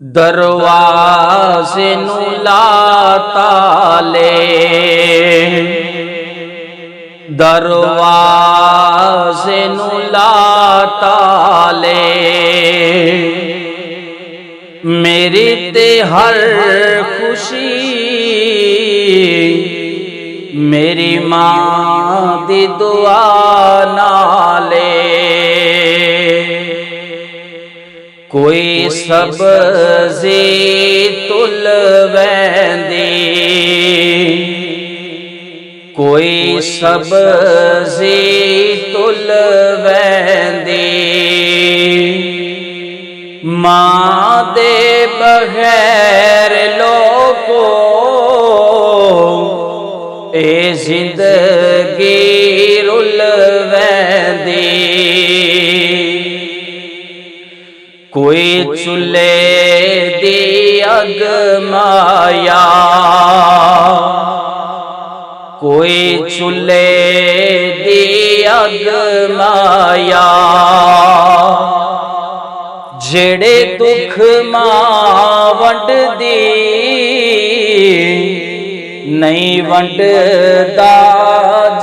दरवाज़े नूं लाता ले, दरवाज़े नूं लाता ले। मेरी ते हर खुशी मेरी मां दी दुआ नाले। कोई सब्ज़ी तुल वैंदी, कोई सब्ज़ी तुल वैंदी। मां दे बगैर लोगो ए जिंदगी रुल वैंदी। कोई चुल्हे दी अग माया, कोई चुल्हे दी अग माया। जेड़े दुख मां वंडदी नहीं वंडदा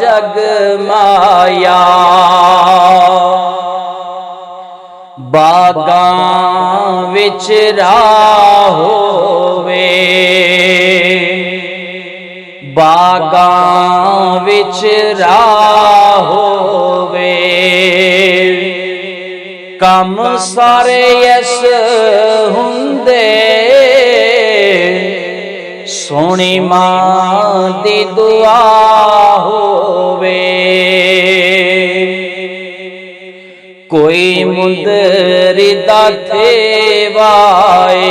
जग माया। बागां विच राह होवे, बागां विच राह होवे। कम सारे ऐस हुंदे सोनी मां दी दुआ होवे। कोई मुंदरी दा थेवाए,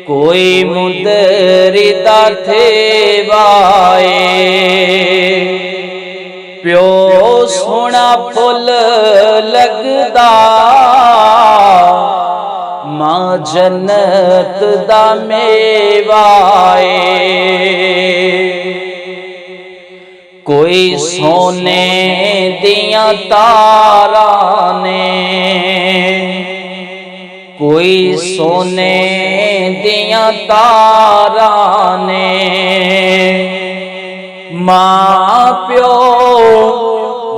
कोई मुंदरी दा थेवाए। प्यो सोना फुल लगदा मां जन्नत दा मेवाए। कोई सोने दियां तारां ने, कोई सोने दियां तारां ने। मां प्यो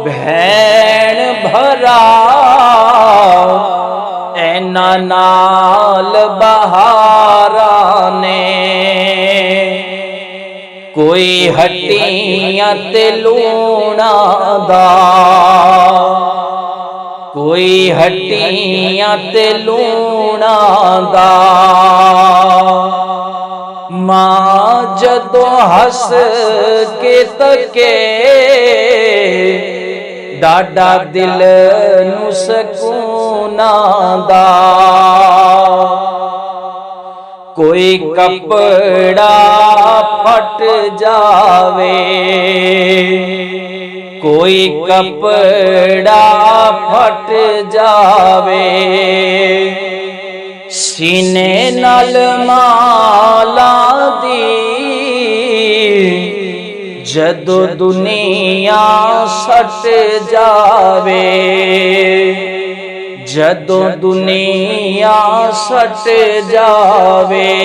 भैन भरा ऐना नाल बहारां ने। कोई हट्टियां ते लूणा दा, कोई हट्टियां ते लूणा दा। मां जदों हस के तके डाडा दिल नूं सकून दा। कोई कपड़ा फट जावे, कोई कपड़ा फट जावे। सीने नाल माला दी जदों दुनिया सट जावे, जदों दुनिया सट जावे।